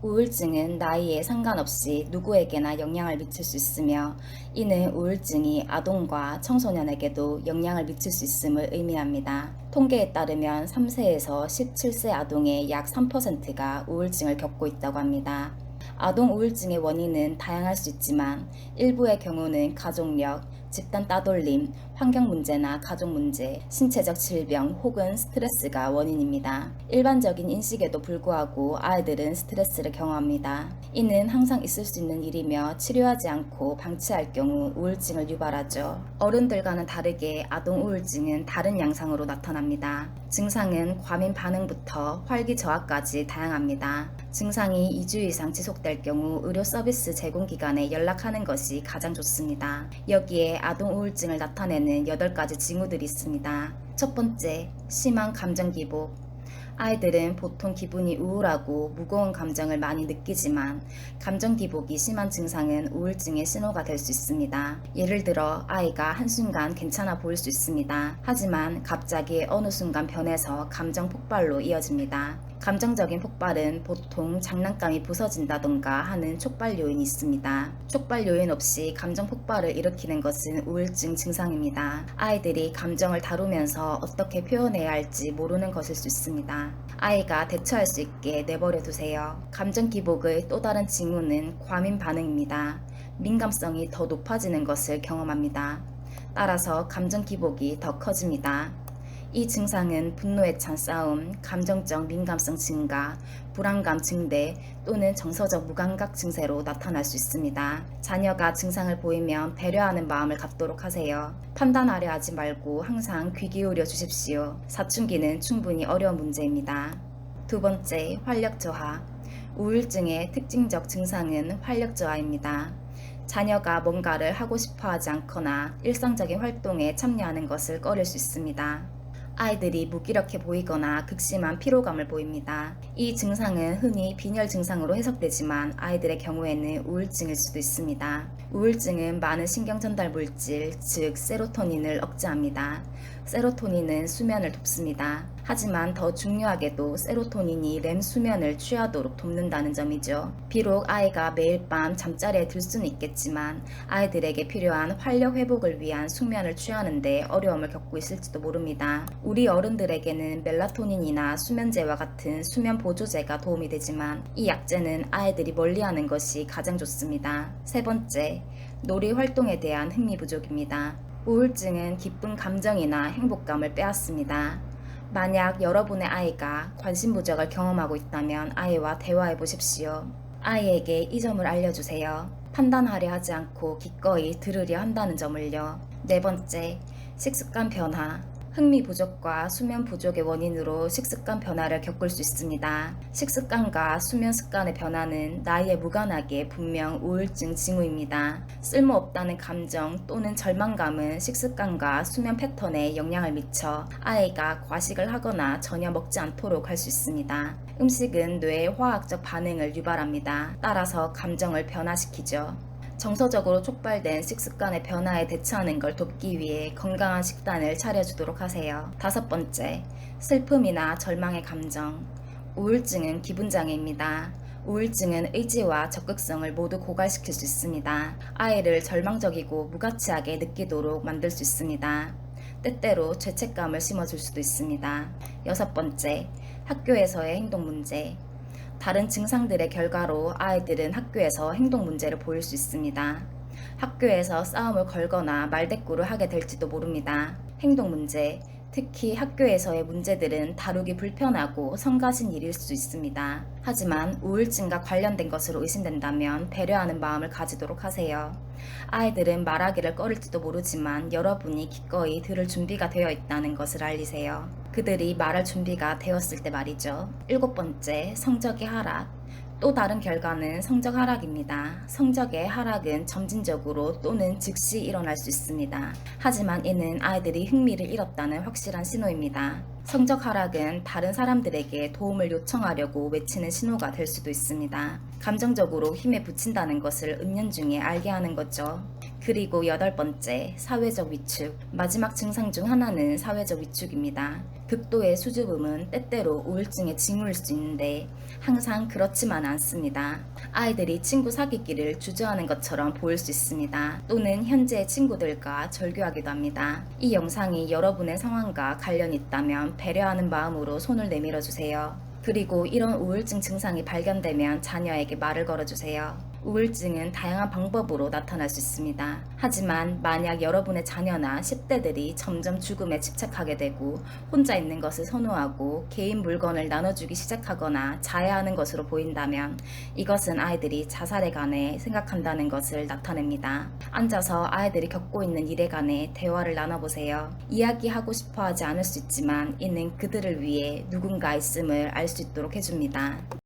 우울증은 나이에 상관없이 누구에게나 영향을 미칠 수 있으며 이는 우울증이 아동과 청소년에게도 영향을 미칠 수 있음을 의미합니다. 통계에 따르면 3세에서 17세 아동의 약 3%가 우울증을 겪고 있다고 합니다. 아동 우울증의 원인은 다양할 수 있지만 일부의 경우는 가족력, 집단 따돌림, 환경 문제나 가족 문제, 신체적 질병 혹은 스트레스가 원인입니다. 일반적인 인식에도 불구하고 아이들은 스트레스를 경험합니다. 이는 항상 있을 수 있는 일이며 치료하지 않고 방치할 경우 우울증을 유발하죠. 어른들과는 다르게 아동 우울증은 다른 양상으로 나타납니다. 증상은 과민 반응부터 활기저하까지 다양합니다. 증상이 2주 이상 지속될 경우 의료 서비스 제공기관에 연락하는 것이 가장 좋습니다. 여기에 아동 우울증을 나타내는 8가지 징후들이 있습니다. 첫 번째, 심한 감정 기복. 아이들은 보통 기분이 우울하고 무거운 감정을 많이 느끼지만 감정 기복이 심한 증상은 우울증의 신호가 될 수 있습니다. 예를 들어 아이가 한순간 괜찮아 보일 수 있습니다. 하지만 갑자기 어느 순간 변해서 감정 폭발로 이어집니다. 감정적인 폭발은 보통 장난감이 부서진다던가 하는 촉발 요인이 있습니다. 촉발 요인 없이 감정 폭발을 일으키는 것은 우울증 증상입니다. 아이들이 감정을 다루면서 어떻게 표현해야 할지 모르는 것일 수 있습니다. 아이가 대처할 수 있게 내버려 두세요. 감정 기복의 또 다른 징후는 과민 반응입니다. 민감성이 더 높아지는 것을 경험합니다. 따라서 감정 기복이 더 커집니다. 이 증상은 분노에 찬 싸움, 감정적 민감성 증가, 불안감 증대 또는 정서적 무감각 증세로 나타날 수 있습니다. 자녀가 증상을 보이면 배려하는 마음을 갖도록 하세요. 판단하려 하지 말고 항상 귀 기울여 주십시오. 사춘기는 충분히 어려운 문제입니다. 두 번째, 활력 저하. 우울증의 특징적 증상은 활력 저하입니다. 자녀가 뭔가를 하고 싶어 하지 않거나 일상적인 활동에 참여하는 것을 꺼릴 수 있습니다. 아이들이 무기력해 보이거나 극심한 피로감을 보입니다. 이 증상은 흔히 빈혈 증상으로 해석되지만 아이들의 경우에는 우울증일 수도 있습니다. 우울증은 많은 신경 전달 물질, 즉 세로토닌을 억제합니다. 세로토닌은 수면을 돕습니다. 하지만 더 중요하게도 세로토닌이 렘 수면을 취하도록 돕는다는 점이죠. 비록 아이가 매일 밤 잠자리에 들 수는 있겠지만 아이들에게 필요한 활력 회복을 위한 숙면을 취하는데 어려움을 겪고 있을지도 모릅니다. 우리 어른들에게는 멜라토닌이나 수면제와 같은 수면 보조제가 도움이 되지만 이 약제는 아이들이 멀리하는 것이 가장 좋습니다. 세 번째, 놀이 활동에 대한 흥미 부족입니다. 우울증은 기쁜 감정이나 행복감을 빼앗습니다. 만약 여러분의 아이가 관심 부족을 경험하고 있다면 아이와 대화해 보십시오. 아이에게 이 점을 알려주세요. 판단하려 하지 않고 기꺼이 들으려 한다는 점을요. 네 번째, 식습관 변화. 흥미 부족과 수면 부족의 원인으로 식습관 변화를 겪을 수 있습니다. 식습관과 수면 습관의 변화는 나이에 무관하게 분명 우울증 징후입니다. 쓸모없다는 감정 또는 절망감은 식습관과 수면 패턴에 영향을 미쳐 아이가 과식을 하거나 전혀 먹지 않도록 할 수 있습니다. 음식은 뇌의 화학적 반응을 유발합니다. 따라서 감정을 변화시키죠. 정서적으로 촉발된 식습관의 변화에 대처하는 걸 돕기 위해 건강한 식단을 차려주도록 하세요. 다섯 번째, 슬픔이나 절망의 감정. 우울증은 기분장애입니다. 우울증은 의지와 적극성을 모두 고갈시킬 수 있습니다. 아이를 절망적이고 무가치하게 느끼도록 만들 수 있습니다. 때때로 죄책감을 심어줄 수도 있습니다. 여섯 번째, 학교에서의 행동 문제. 다른 증상들의 결과로 아이들은 학교에서 행동 문제를 보일 수 있습니다. 학교에서 싸움을 걸거나 말대꾸를 하게 될지도 모릅니다. 행동 문제, 특히 학교에서의 문제들은 다루기 불편하고 성가신 일일 수 있습니다. 하지만 우울증과 관련된 것으로 의심된다면 배려하는 마음을 가지도록 하세요. 아이들은 말하기를 꺼릴지도 모르지만 여러분이 기꺼이 들을 준비가 되어 있다는 것을 알리세요. 그들이 말할 준비가 되었을 때 말이죠. 일곱 번째, 성적의 하락. 또 다른 결과는 성적 하락입니다. 성적의 하락은 점진적으로 또는 즉시 일어날 수 있습니다. 하지만 이는 아이들이 흥미를 잃었다는 확실한 신호입니다. 성적 하락은 다른 사람들에게 도움을 요청하려고 외치는 신호가 될 수도 있습니다. 감정적으로 힘에 부친다는 것을 은연중에 알게 하는 거죠. 그리고 8번째, 사회적 위축. 마지막 증상 중 하나는 사회적 위축입니다. 극도의 수줍음은 때때로 우울증의 징후일 수 있는데 항상 그렇지만 않습니다. 아이들이 친구 사귀기를 주저하는 것처럼 보일 수 있습니다. 또는 현재 친구들과 절교하기도 합니다. 이 영상이 여러분의 상황과 관련이 있다면 배려하는 마음으로 손을 내밀어 주세요. 그리고 이런 우울증 증상이 발견되면 자녀에게 말을 걸어주세요. 우울증은 다양한 방법으로 나타날 수 있습니다. 하지만 만약 여러분의 자녀나 10대들이 점점 죽음에 집착하게 되고 혼자 있는 것을 선호하고 개인 물건을 나눠주기 시작하거나 자해하는 것으로 보인다면 이것은 아이들이 자살에 관해 생각한다는 것을 나타냅니다. 앉아서 아이들이 겪고 있는 일에 관해 대화를 나눠보세요. 이야기하고 싶어 하지 않을 수 있지만 이는 그들을 위해 누군가 있음을 알 수 있도록 해줍니다.